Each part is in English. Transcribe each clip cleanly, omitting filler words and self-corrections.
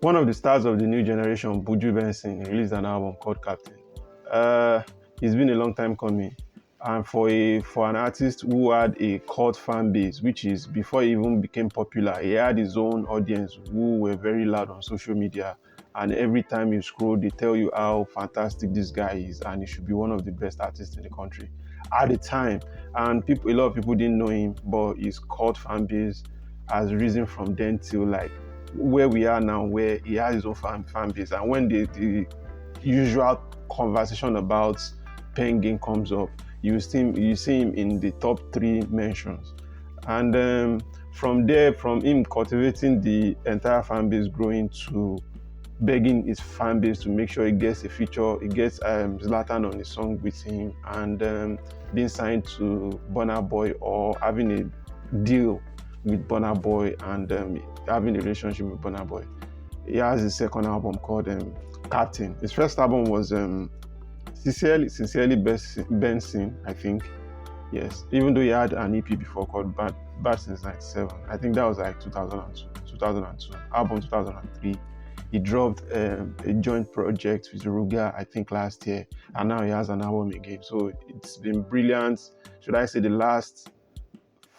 One of the stars of the new generation, Buju Bnxn, released an album called Captain. It's been a long time coming, and for an artist who had a cult fan base, which is before he even became popular, he had his own audience who were very loud on social media, and every time you scroll, they tell you how fantastic this guy is, and he should be one of the best artists in the country at the time. And a lot of people didn't know him, but his cult fan base has risen from then till like where we are now, where he has his own fan base. And when the usual conversation about pen game comes up, you see him in the top three mentions. And from there, from him cultivating the entire fan base, growing to begging his fan base to make sure he gets a feature, he gets Zlatan on a song with him, and being signed to Burna Boy or having a deal with Burna Boy, and having a relationship with Burna Boy. He has his second album called Captain. His first album was Sincerely Bnxn, I think. Yes, even though he had an EP before called Bad Since 97. I think that was like 2002, album 2003. He dropped a joint project with Ruga, I think last year, and now he has an album again. So it's been brilliant. Should I say the last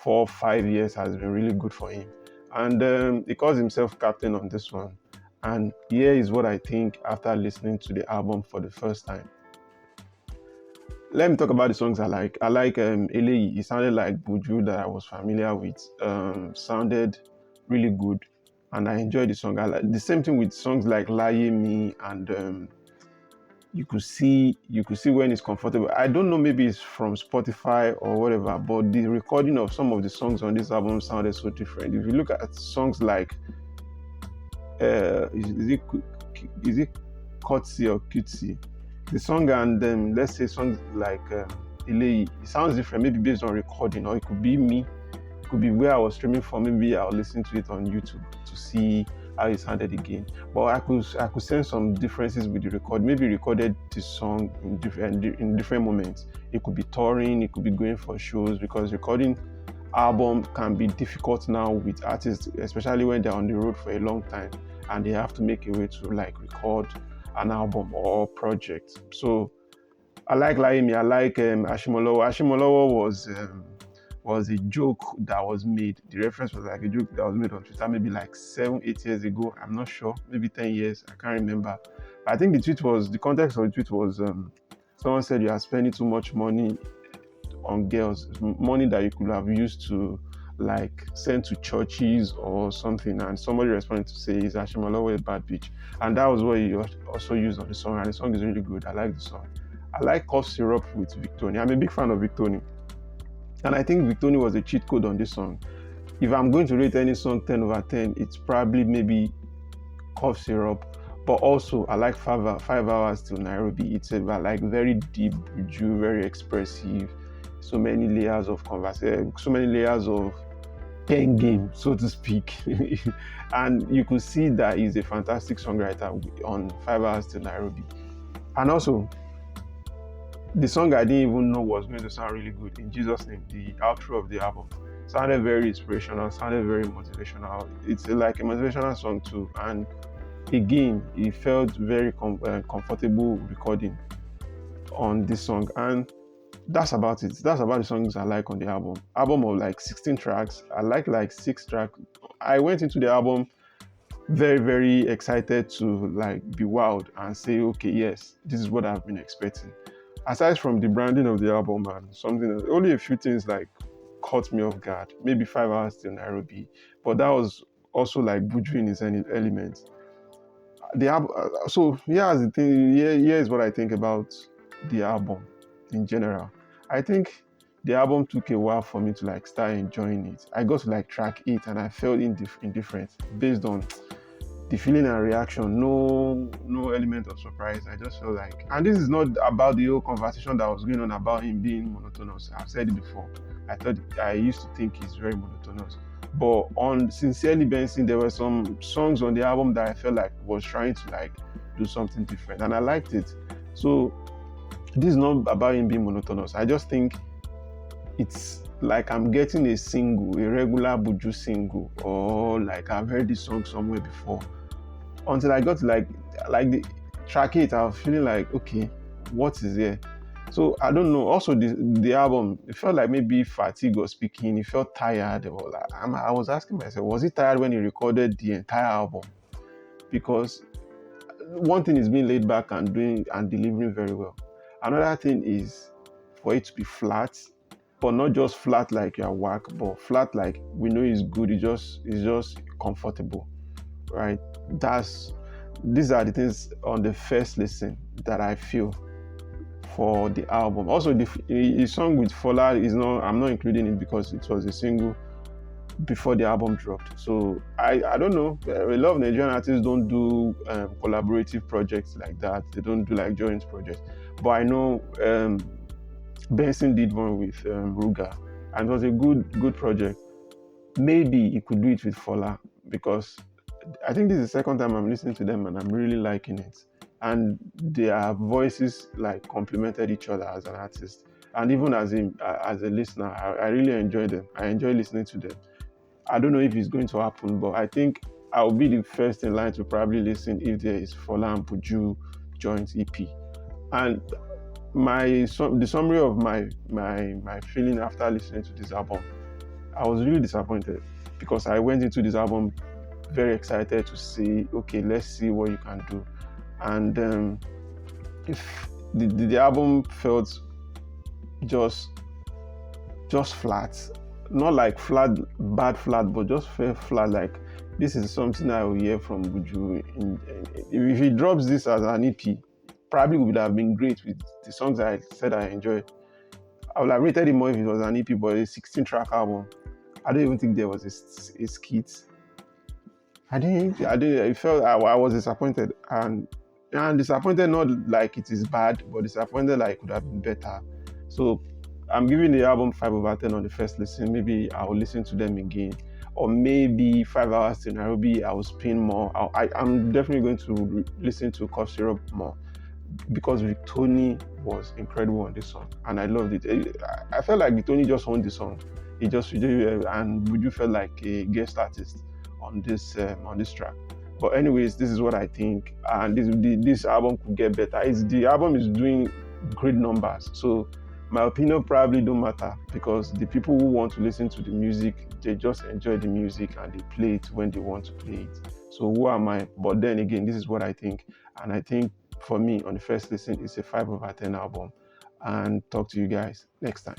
4-5 years has been really good for him. And he calls himself Captain on this one. And here is what I think after listening to the album for the first time. Let me talk about the songs I like. I like Eleyi. It sounded like Buju that I was familiar with. Sounded really good, and I enjoyed the song. I like the same thing with songs like Laye Me, and you could see when it's comfortable. I don't know, maybe it's from Spotify or whatever, but the recording of some of the songs on this album sounded so different. If you look at songs like is it Kotsi or Cutesy? The song, and let's say songs like Eleyi, it sounds different, maybe based on recording, or it could be me, it could be where I was streaming from, maybe I'll listen to it on YouTube to see how it sounded again. But I could sense some differences with the record. Maybe recorded this song in different moments. It could be touring, it could be going for shows, because recording album can be difficult now with artists, especially when they're on the road for a long time and they have to make a way to like record an album or project. So I like Laye Me. I like Ashimolowo. Ashimolowo was a joke that was made. The reference was like a joke that was made on Twitter maybe like 7-8 years ago. I'm not sure, maybe 10 years. I can't remember. I think the context of the tweet was someone said you are spending too much money on girls, money that you could have used to like send to churches or something, and somebody responded to say, is Ashimolowo a bad bitch? And that was what he also used on the song, and the song is really good. I like the song. I like Cough Syrup with Victoni. I'm a big fan of Victoni, and I think Victoni was a cheat code on this song. If I'm going to rate any song 10 over 10, it's probably maybe Cough Syrup. But also I like 5 Hours Till Nairobi. It's like very deep, very expressive, so many layers of conversation, so many layers of pen game, so to speak. And you could see that he's a fantastic songwriter on 5 Hours Till Nairobi. And also, the song I didn't even know was going to sound really good, In Jesus' Name, the outro of the album, sounded very inspirational, sounded very motivational. It's like a motivational song too. And again, it felt very comfortable recording on this song. And that's about it. That's about the songs I like on the album. Album of like 16 tracks. I like 6 tracks. I went into the album very, very excited to like be wowed and say, okay, yes, this is what I've been expecting. Aside from the branding of the album and something, only a few things like caught me off guard. Maybe 5 Hours Till Nairobi, but that was also like Buju in his elements. The album. So here's the thing. Here is what I think about the album in general. I think the album took a while for me to like start enjoying it. I got to like track 8 and I felt indifferent based on the feeling and reaction. No element of surprise. I just felt like, and this is not about the whole conversation that was going on about him being monotonous. I've said it before. I used to think he's very monotonous. But on Sincerely Bnxn, there were some songs on the album that I felt like was trying to like do something different, and I liked it. So this is not about him being monotonous. I just think it's like I'm getting a single, a regular Buju single, or like I've heard this song somewhere before. until I got to like the track 8, I was feeling like, okay, what is here? So I don't know. Also, the album, it felt like maybe fatigue was speaking. He felt tired. Or like, I was asking myself, was he tired when he recorded the entire album? Because one thing is being laid back and doing and delivering very well. Another thing is for it to be flat, but not just flat like you're whack, but flat like we know it's good. It's just comfortable, right? These are the things on the first listen that I feel for the album. Also, the song with Fola is not. I'm not including it because it was a single before the album dropped. So I don't know. A lot of Nigerian artists don't do collaborative projects like that. They don't do like joint projects. But I know Benson did one with Ruga, and it was a good project. Maybe he could do it with Fola, because I think this is the second time I'm listening to them and I'm really liking it. And their voices like complemented each other as an artist. And even as a listener, I really enjoy them. I enjoy listening to them. I don't know if it's going to happen, but I think I'll be the first in line to probably listen if there is Fola and Buju joint EP. And the summary of my feeling after listening to this album, I was really disappointed, because I went into this album very excited to see, okay, let's see what you can do. And if the album felt just flat, not like bad flat, but just felt flat. Like, this is something I will hear from Buju. If he drops this as an EP, probably would have been great with the songs I said I enjoyed. I would have rated it more if it was an EP, but a 16-track album. I don't even think there was a skit. I didn't. I felt I was disappointed, and disappointed, not like it is bad, but disappointed like it could have been better. So I'm giving the album 5/10 on the first listen. Maybe I'll listen to them again, or maybe 5 hours to Nairobi, I'll spin more. I'm definitely going to listen to Cough Syrup more, because Victoni was incredible on this song, and I loved it. I felt like Victoni just owned the song. He just and Buju felt like a guest artist on this track. But anyways, this is what I think, and this album could get better. The album is doing great numbers, so my opinion probably don't matter, because the people who want to listen to the music, they just enjoy the music and they play it when they want to play it. So who am I? But then again, this is what I think, and I think for me on the first listen, it's a 5/10 album. And talk to you guys next time.